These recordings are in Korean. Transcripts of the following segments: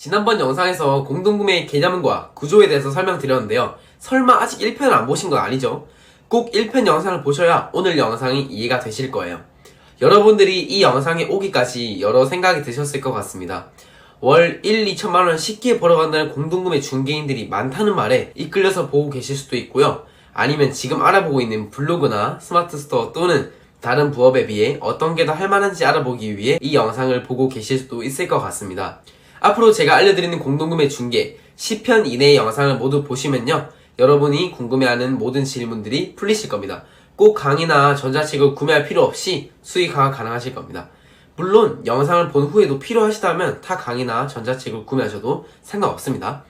지난번 영상에서 공동구매의 개념과 구조에 대해서 설명드렸는데요. 설마 아직 1편을 안 보신 건 아니죠? 꼭 1편 영상을 보셔야 오늘 영상이 이해가 되실 거예요. 여러분들이 이 영상에 오기까지 여러 생각이 드셨을 것 같습니다. 월 1, 2천만원 쉽게 벌어간다는 공동구매 중개인들이 많다는 말에 이끌려서 보고 계실 수도 있고요. 아니면 지금 알아보고 있는 블로그나 스마트 스토어 또는 다른 부업에 비해 어떤 게 더 할만한지 알아보기 위해 이 영상을 보고 계실 수도 있을 것 같습니다. 앞으로 제가 알려드리는 공동구매 중개 10편 이내의 영상을 모두 보시면요. 여러분이 궁금해하는 모든 질문들이 풀리실 겁니다. 꼭 강의나 전자책을 구매할 필요 없이 수익화가 가능하실 겁니다. 물론 영상을 본 후에도 필요하시다면 타 강의나 전자책을 구매하셔도 상관없습니다.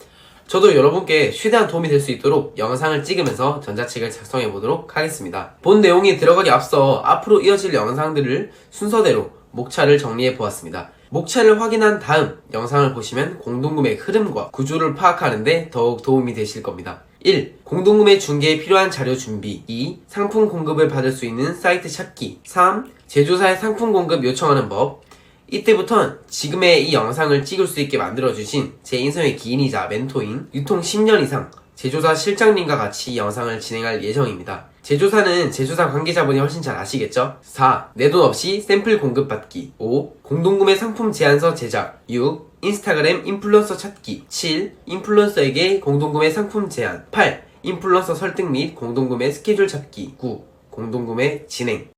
저도 여러분께 최대한 도움이 될 수 있도록 영상을 찍으면서 전자책을 작성해 보도록 하겠습니다. 본 내용이 들어가기 앞서 앞으로 이어질 영상들을 순서대로 목차를 정리해 보았습니다. 목차를 확인한 다음 영상을 보시면 공동구매 흐름과 구조를 파악하는데 더욱 도움이 되실 겁니다. 1. 공동구매 중개에 필요한 자료 준비. 2. 상품 공급을 받을 수 있는 사이트 찾기. 3. 제조사의 상품 공급 요청하는 법. 이때부턴 지금의 이 영상을 찍을 수 있게 만들어주신 제 인생의 기인이자 멘토인 유통 10년 이상 제조사 실장님과 같이 영상을 진행할 예정입니다. 제조사는 제조사 관계자분이 훨씬 잘 아시겠죠? 4. 내돈 없이 샘플 공급받기. 5. 공동구매 상품 제안서 제작. 6. 인스타그램 인플루언서 찾기. 7. 인플루언서에게 공동구매 상품 제안. 8. 인플루언서 설득 및 공동구매 스케줄 잡기. 9. 공동구매 진행.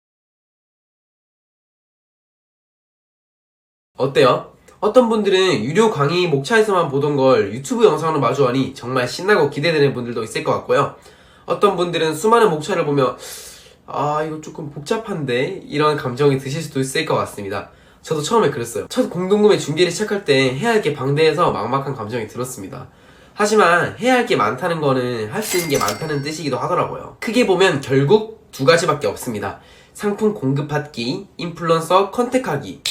어때요? 어떤 분들은 유료 강의 목차에서만 보던 걸 유튜브 영상으로 마주하니 정말 신나고 기대되는 분들도 있을 것 같고요. 어떤 분들은 수많은 목차를 보며 이거 조금 복잡한데? 이런 감정이 드실 수도 있을 것 같습니다. 저도 처음에 그랬어요. 첫 공동구매 중개를 시작할 때 해야 할 게 방대해서 막막한 감정이 들었습니다. 하지만 해야 할 게 많다는 거는 할 수 있는 게 많다는 뜻이기도 하더라고요. 크게 보면 결국 두 가지밖에 없습니다. 상품 공급받기, 인플루언서 컨택하기.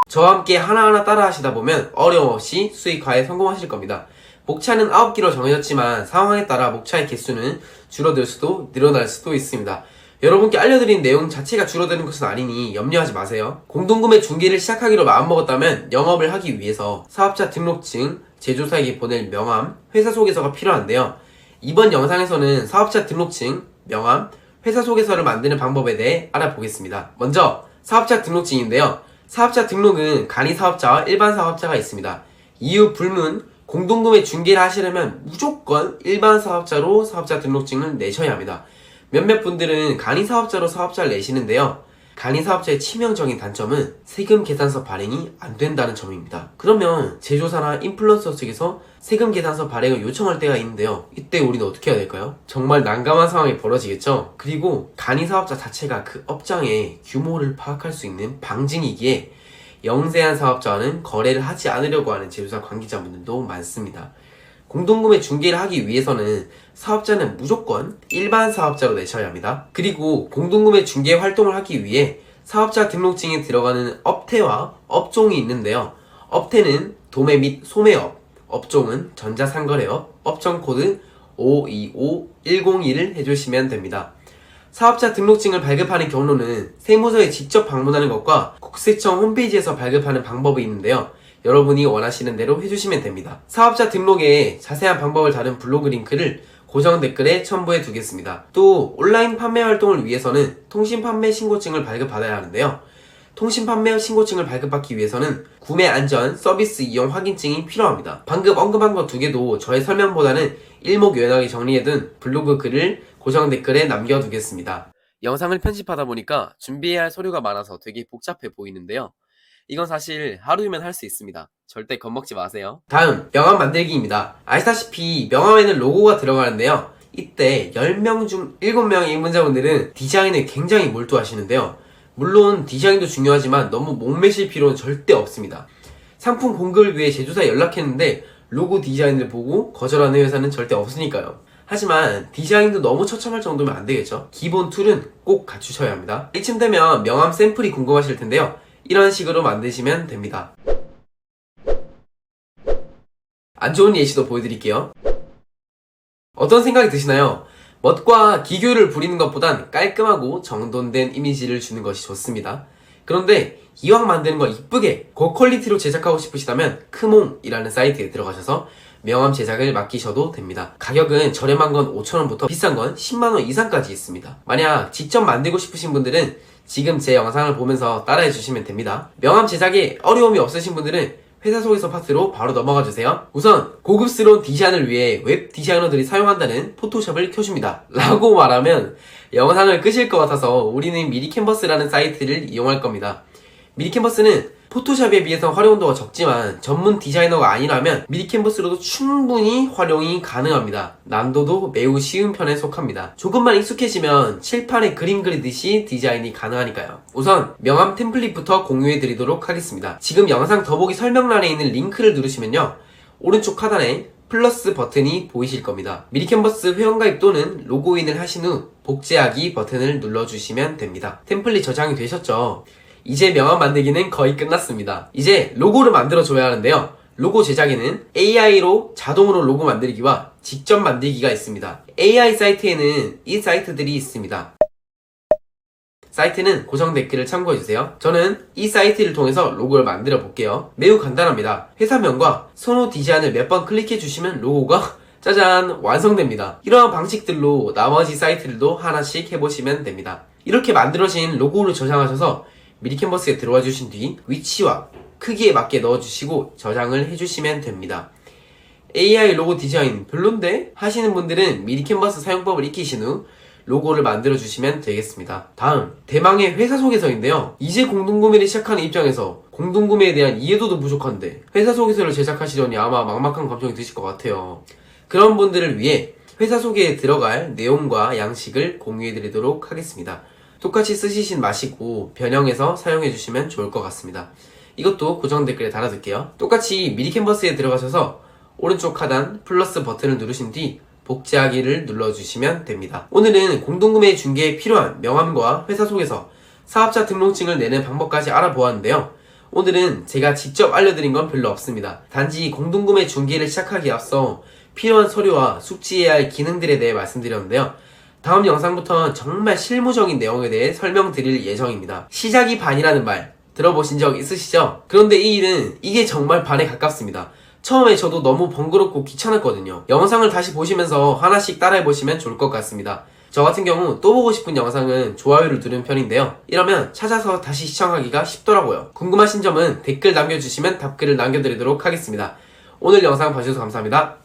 저와 함께 하나하나 따라 하시다 보면 어려움 없이 수익화에 성공하실 겁니다. 목차는 9개로 정해졌지만 상황에 따라 목차의 개수는 줄어들 수도 늘어날 수도 있습니다. 여러분께 알려드린 내용 자체가 줄어드는 것은 아니니 염려하지 마세요. 공동구매 중개를 시작하기로 마음먹었다면 영업을 하기 위해서 사업자 등록증, 제조사에게 보낼 명함, 회사 소개서가 필요한데요. 이번 영상에서는 사업자 등록증, 명함, 회사 소개서를 만드는 방법에 대해 알아보겠습니다. 먼저 사업자 등록증인데요. 사업자 등록은 간이 사업자와 일반 사업자가 있습니다. 이유 불문, 공동구매 중개를 하시려면 무조건 일반 사업자로 사업자 등록증을 내셔야 합니다. 몇몇 분들은 간이 사업자로 사업자를 내시는데요. 간이 사업자의 치명적인 단점은 세금 계산서 발행이 안 된다는 점입니다. 그러면 제조사나 인플루언서 측에서 세금 계산서 발행을 요청할 때가 있는데요. 이때 우리는 어떻게 해야 될까요? 정말 난감한 상황이 벌어지겠죠? 그리고 간이 사업자 자체가 그 업장의 규모를 파악할 수 있는 방증이기에 영세한 사업자와는 거래를 하지 않으려고 하는 제조사 관계자분들도 많습니다. 공동구매 중개를 하기 위해서는 사업자는 무조건 일반 사업자로 내셔야 합니다. 그리고 공동구매 중개 활동을 하기 위해 사업자 등록증에 들어가는 업태와 업종이 있는데요. 업태는 도매 및 소매업, 업종은 전자상거래업, 업종코드 525101을 해주시면 됩니다. 사업자 등록증을 발급하는 경로는 세무서에 직접 방문하는 것과 국세청 홈페이지에서 발급하는 방법이 있는데요. 여러분이 원하시는 대로 해주시면 됩니다. 사업자 등록에 자세한 방법을 다룬 블로그 링크를 고정 댓글에 첨부해 두겠습니다. 또 온라인 판매 활동을 위해서는 통신판매 신고증을 발급받아야 하는데요. 통신판매 신고증을 발급받기 위해서는 구매 안전 서비스 이용 확인증이 필요합니다. 방금 언급한 것 두 개도 저의 설명보다는 일목요연하게 정리해둔 블로그 글을 고정 댓글에 남겨두겠습니다. 영상을 편집하다 보니까 준비해야 할 서류가 많아서 되게 복잡해 보이는데요. 이건 사실 하루이면 할 수 있습니다. 절대 겁먹지 마세요. 다음, 명함 만들기입니다. 아시다시피 명함에는 로고가 들어가는데요. 이때 10명 중 7명의 입문자분들은 디자인에 굉장히 몰두하시는데요. 물론 디자인도 중요하지만 너무 목매실 필요는 절대 없습니다. 상품 공급을 위해 제조사에 연락했는데 로고 디자인을 보고 거절하는 회사는 절대 없으니까요. 하지만 디자인도 너무 처참할 정도면 안 되겠죠. 기본 툴은 꼭 갖추셔야 합니다. 이쯤 되면 명함 샘플이 궁금하실 텐데요. 이런 식으로 만드시면 됩니다. 안 좋은 예시도 보여드릴게요. 어떤 생각이 드시나요? 멋과 기교를 부리는 것보단 깔끔하고 정돈된 이미지를 주는 것이 좋습니다. 그런데 이왕 만드는 거 이쁘게 고퀄리티로 제작하고 싶으시다면 크몽이라는 사이트에 들어가셔서 명함 제작을 맡기셔도 됩니다. 가격은 저렴한 건 5,000원부터 비싼 건 10만원 이상까지 있습니다. 만약 직접 만들고 싶으신 분들은 지금 제 영상을 보면서 따라해 주시면 됩니다. 명함 제작에 어려움이 없으신 분들은 회사 소개서 파트로 바로 넘어가 주세요. 우선 고급스러운 디자인을 위해 웹 디자이너들이 사용한다는 포토샵을 켜줍니다. 라고 말하면 영상을 끄실 것 같아서 우리는 미리 캔버스라는 사이트를 이용할 겁니다. 미리 캔버스는 포토샵에 비해서 활용도가 적지만 전문 디자이너가 아니라면 미리 캔버스로도 충분히 활용이 가능합니다. 난도도 매우 쉬운 편에 속합니다. 조금만 익숙해지면 칠판에 그림 그리듯이 디자인이 가능하니까요. 우선 명함 템플릿부터 공유해 드리도록 하겠습니다. 지금 영상 더보기 설명란에 있는 링크를 누르시면요, 오른쪽 하단에 플러스 버튼이 보이실 겁니다. 미리 캔버스 회원가입 또는 로그인을 하신 후 복제하기 버튼을 눌러주시면 됩니다. 템플릿 저장이 되셨죠? 이제 명함 만들기는 거의 끝났습니다. 이제 로고를 만들어줘야 하는데요. 로고 제작에는 AI로 자동으로 로고 만들기와 직접 만들기가 있습니다. AI 사이트에는 이 사이트들이 있습니다. 사이트는 고정 댓글을 참고해주세요. 저는 이 사이트를 통해서 로고를 만들어 볼게요. 매우 간단합니다. 회사명과 선호 디자인을 몇 번 클릭해주시면 로고가 짜잔 완성됩니다. 이러한 방식들로 나머지 사이트들도 하나씩 해보시면 됩니다. 이렇게 만들어진 로고를 저장하셔서 미리 캔버스에 들어와 주신 뒤 위치와 크기에 맞게 넣어주시고 저장을 해주시면 됩니다. AI 로고 디자인 별론데? 하시는 분들은 미리 캔버스 사용법을 익히신 후 로고를 만들어 주시면 되겠습니다. 다음, 대망의 회사 소개서인데요. 이제 공동구매를 시작하는 입장에서 공동구매에 대한 이해도도 부족한데 회사 소개서를 제작하시려니 아마 막막한 감정이 드실 것 같아요. 그런 분들을 위해 회사 소개에 들어갈 내용과 양식을 공유해 드리도록 하겠습니다. 똑같이 쓰시진 마시고 변형해서 사용해 주시면 좋을 것 같습니다. 이것도 고정 댓글에 달아둘게요. 똑같이 미리 캔버스에 들어가셔서 오른쪽 하단 플러스 버튼을 누르신 뒤 복제하기를 눌러주시면 됩니다. 오늘은 공동구매 중개에 필요한 명함과 회사 소개서, 사업자 등록증을 내는 방법까지 알아보았는데요. 오늘은 제가 직접 알려드린 건 별로 없습니다. 단지 공동구매 중개를 시작하기에 앞서 필요한 서류와 숙지해야 할 기능들에 대해 말씀드렸는데요. 다음 영상부터는 정말 실무적인 내용에 대해 설명드릴 예정입니다. 시작이 반이라는 말 들어보신 적 있으시죠? 그런데 이 일은 이게 정말 반에 가깝습니다. 처음에 저도 너무 번거롭고 귀찮았거든요. 영상을 다시 보시면서 하나씩 따라해보시면 좋을 것 같습니다. 저 같은 경우 또 보고 싶은 영상은 좋아요를 누르는 편인데요. 이러면 찾아서 다시 시청하기가 쉽더라고요. 궁금하신 점은 댓글 남겨주시면 답글을 남겨드리도록 하겠습니다. 오늘 영상 봐주셔서 감사합니다.